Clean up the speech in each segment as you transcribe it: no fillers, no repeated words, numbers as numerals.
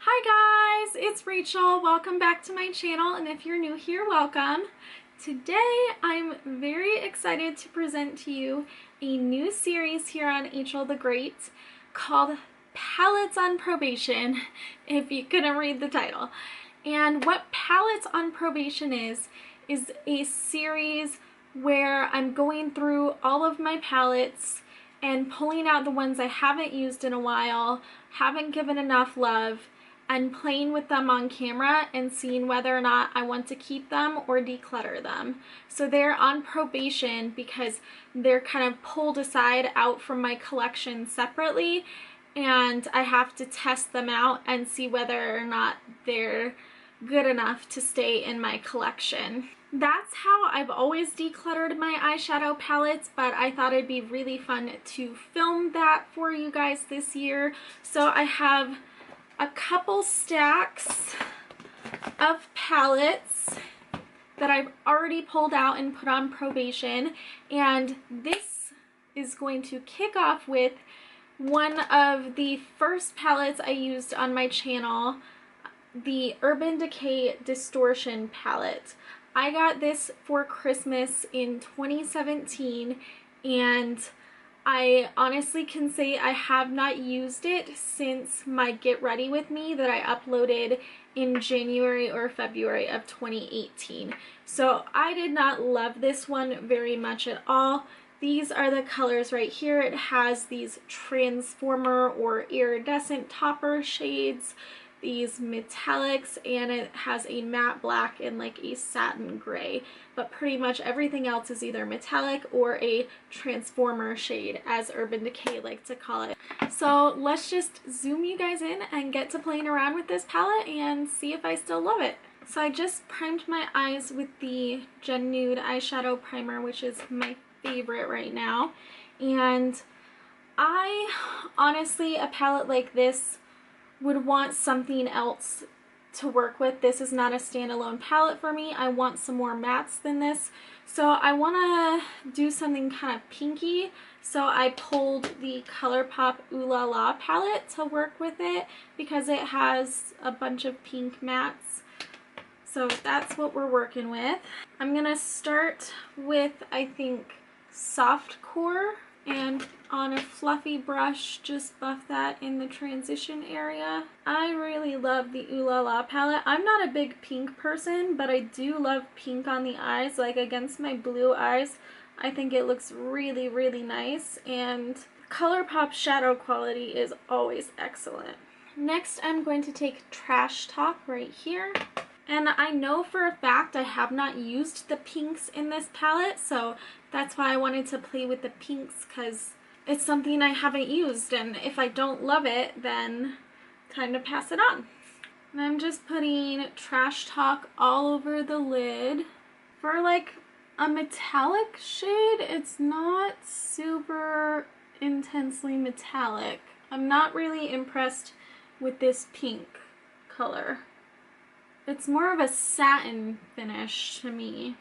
Hi guys, it's Rachel. Welcome back to my channel, and if you're new here, welcome. Today I'm very excited to present to you a new series here on Rachel the Great called Palettes on Probation, if you couldn't read the title. And what Palettes on Probation is a series where I'm going through all of my palettes and pulling out the ones I haven't used in a while, haven't given enough love, and playing with them on camera and seeing whether or not I want to keep them or declutter them. So they're on probation because they're kind of pulled aside out from my collection separately, and I have to test them out and see whether or not they're good enough to stay in my collection. That's how I've always decluttered my eyeshadow palettes, but I thought it'd be really fun to film that for you guys this year. So I have a couple stacks of palettes that I've already pulled out and put on probation, and this is going to kick off with one of the first palettes I used on my channel, the Decay Distortion palette. I got this for Christmas in 2017, and I honestly can say I have not used it since my Get Ready With Me that I uploaded in January or February of 2018. So I did not love this one very much at all. These are the colors right here. It has these transformer or iridescent topper shades, these metallics, and it has a matte black and like a satin gray, but pretty much everything else is either metallic or a transformer shade, as Urban Decay like to call it. So let's just zoom you guys in and get to playing around with this palette and see if I still love it. So I just primed my eyes with the Gen Nude eyeshadow primer, which is my favorite right now, and I honestly, a palette like this would want something else to work with. This is not a standalone palette for me. I want some more mattes than this. So I want to do something kind of pinky. So I pulled the ColourPop Ooh La La palette to work with it because it has a bunch of pink mattes. So that's what we're working with. I'm going to start with, I think, Soft Core, and on a fluffy brush just buff that in the transition area. I really love the Ooh La La palette. I'm not a big pink person, but I do love pink on the eyes, like against my blue eyes. I think it looks really, really nice, and ColourPop shadow quality is always excellent. Next, I'm going to take Trash Talk right here. And I know for a fact I have not used the pinks in this palette, so that's why I wanted to play with the pinks, because it's something I haven't used, and if I don't love it, then time to pass it on. And I'm just putting Trash Talk all over the lid. For like a metallic shade, it's not super intensely metallic. I'm not really impressed with this pink color. It's more of a satin finish to me.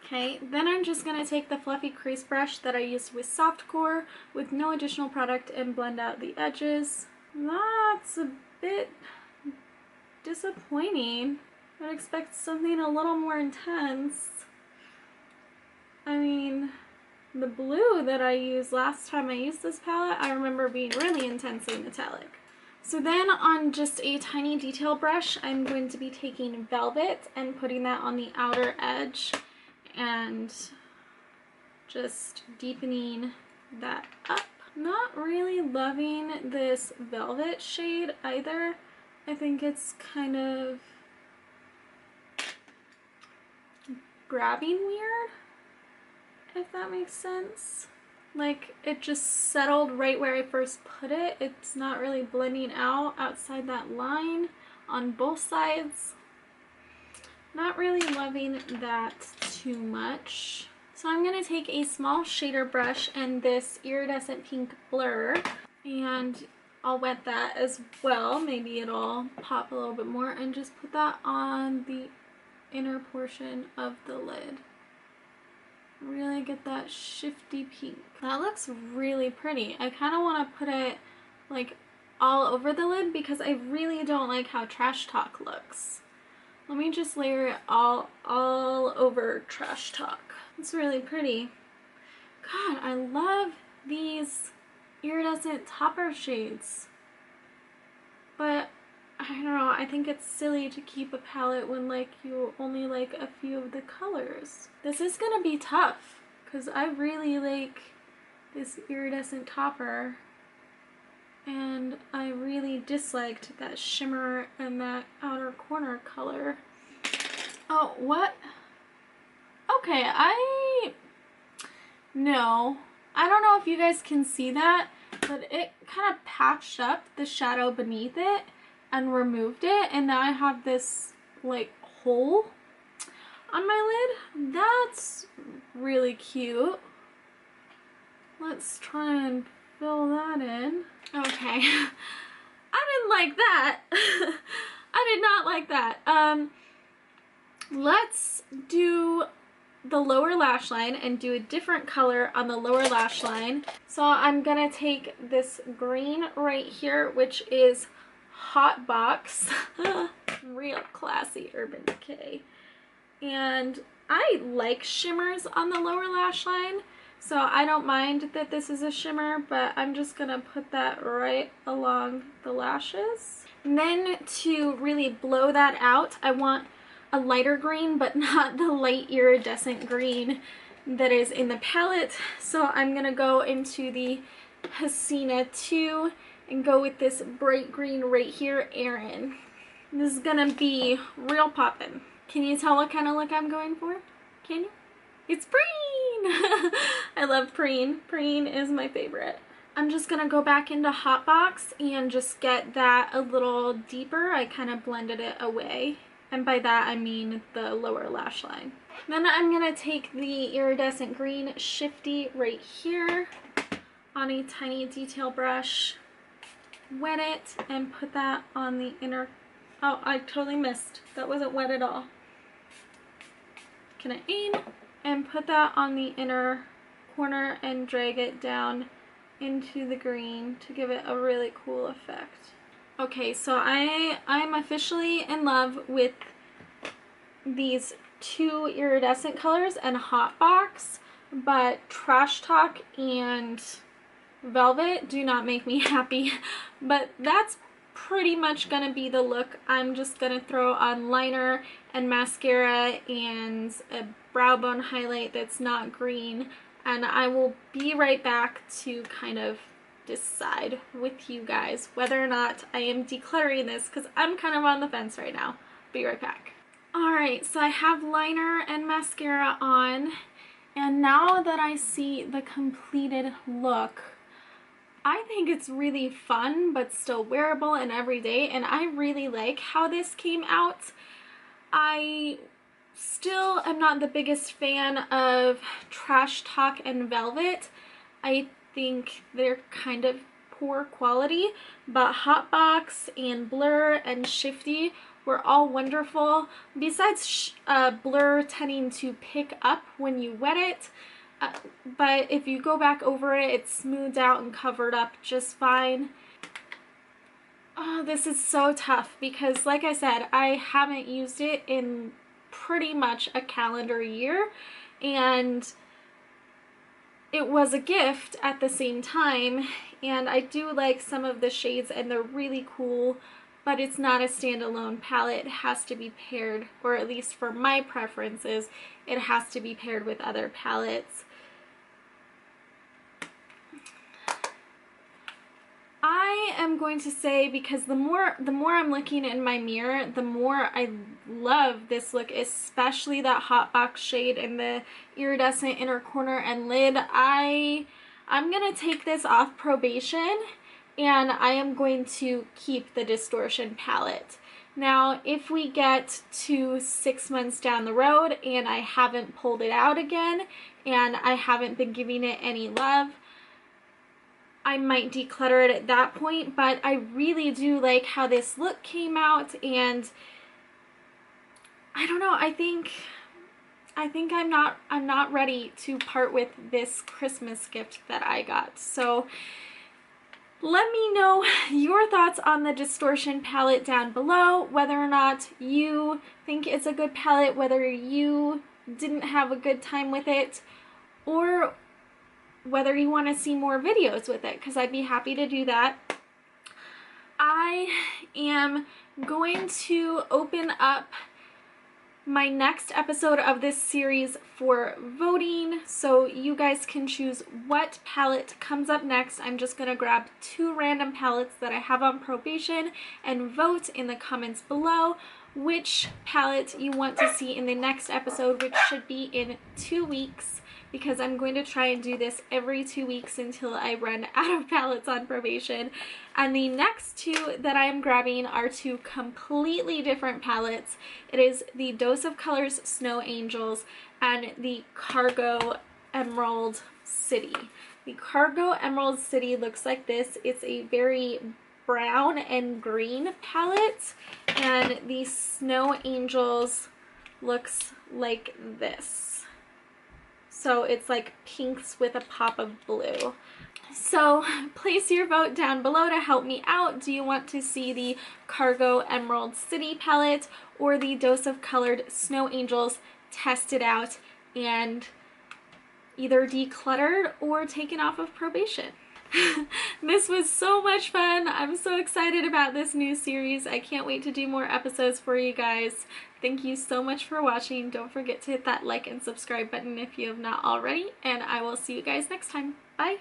Okay, then I'm just going to take the fluffy crease brush that I used with Softcore with no additional product and blend out the edges. That's a bit disappointing. I'd expect something a little more intense. I mean, the blue that I used last time I used this palette, I remember being really intensely metallic. So then on just a tiny detail brush, I'm going to be taking Velvet and putting that on the outer edge and just deepening that up. Not really loving this Velvet shade either. I think it's kind of grabbing weird, if that makes sense. Like, it just settled right where I first put it. It's not really blending out outside that line on both sides. Not really loving that too much. So I'm going to take a small shader brush and this iridescent pink blur, and I'll wet that as well. Maybe it'll pop a little bit more, and just put that on the inner portion of the lid. Really get that shifty pink. That looks really pretty. I kind of want to put it like all over the lid because I really don't like how Trash Talk looks. Let me just layer it all over Trash Talk. It's really pretty. God, I love these iridescent topper shades. But I don't know, I think it's silly to keep a palette when like you only like a few of the colors. This is gonna be tough because I really like this iridescent topper and I really disliked that shimmer and that outer corner color. Oh, what? Okay, no. I don't know if you guys can see that, but it kind of patched up the shadow beneath it and removed it, and now I have this like hole on my lid. That's really cute. Let's try and fill that in. Okay. I didn't like that. I did not like that. Let's do the lower lash line and do a different color on the lower lash line. So I'm gonna take this green right here, which is Hot Box. Real classy Urban Decay. And I like shimmers on the lower lash line, so I don't mind that this is a shimmer, but I'm just gonna put that right along the lashes. And then to really blow that out, I want a lighter green, but not the light iridescent green that is in the palette. So I'm gonna go into the Hasina 2 and go with this bright green right here, Erin. This is gonna be real poppin'. Can you tell what kind of look I'm going for? Can you? It's preen! I love preen. Preen is my favorite. I'm just gonna go back into Hot Box and just get that a little deeper. I kind of blended it away. And by that I mean the lower lash line. Then I'm gonna take the iridescent green Shifty right here on a tiny detail brush, wet it, and put that on the inner. Oh, I totally missed. That wasn't wet at all. Can I aim? And put that on the inner corner and drag it down into the green to give it a really cool effect. Okay, so I'm officially in love with these two iridescent colors and Hot Box, but Trash Talk and Velvet do not make me happy. But that's pretty much gonna be the look. I'm just gonna throw on liner and mascara and a brow bone highlight that's not green, and I will be right back to kind of decide with you guys whether or not I am decluttering this, because I'm kind of on the fence right now. Be right back. Alright, so I have liner and mascara on, and now that I see the completed look, I think it's really fun but still wearable and everyday, and I really like how this came out. I still am not the biggest fan of Trash Talk and Velvet. I think they're kind of poor quality, but Hot Box and Blur and Shifty were all wonderful. Besides Blur tending to pick up when you wet it, but if you go back over it, it's smoothed out and covered up just fine. Oh, this is so tough because, like I said, I haven't used it in pretty much a calendar year, and it was a gift at the same time, and I do like some of the shades and they're really cool, but it's not a standalone palette. It has to be paired, or at least for my preferences, it has to be paired with other palettes. I am going to say, because the more I'm looking in my mirror, the more I love this look, especially that Hot Box shade and the iridescent inner corner and lid. I'm gonna take this off Probation, and I am going to keep the Distortion palette. Now, if we get to 6 months down the road and I haven't pulled it out again and I haven't been giving it any love, I might declutter it at that point, but I really do like how this look came out, and I don't know, I think I'm not ready to part with this Christmas gift that I got. So Let me know your thoughts on the Distortion palette down below, whether or not you think it's a good palette, whether you didn't have a good time with it, or whether you want to see more videos with it, because I'd be happy to do that. I am going to open up my next episode of this series for voting, so you guys can choose what palette comes up next. I'm just going to grab 2 random palettes that I have on probation and vote in the comments below which palette you want to see in the next episode, which should be in 2 weeks, because I'm going to try and do this every 2 weeks until I run out of palettes on probation. And the next 2 that I am grabbing are 2 completely different palettes. It is the Dose of Colors Snow Angels and the Cargo Emerald City. The Cargo Emerald City looks like this. It's a very brown and green palette, and the Snow Angels looks like this. So it's like pinks with a pop of blue. So place your vote down below to help me out. Do you want to see the Cargo Emerald City palette or the Dose of Colored Snow Angels tested out and either decluttered or taken off of probation? This was so much fun. I'm so excited about this new series. I can't wait to do more episodes for you guys. Thank you so much for watching. Don't forget to hit that like and subscribe button if you have not already, and I will see you guys next time. Bye!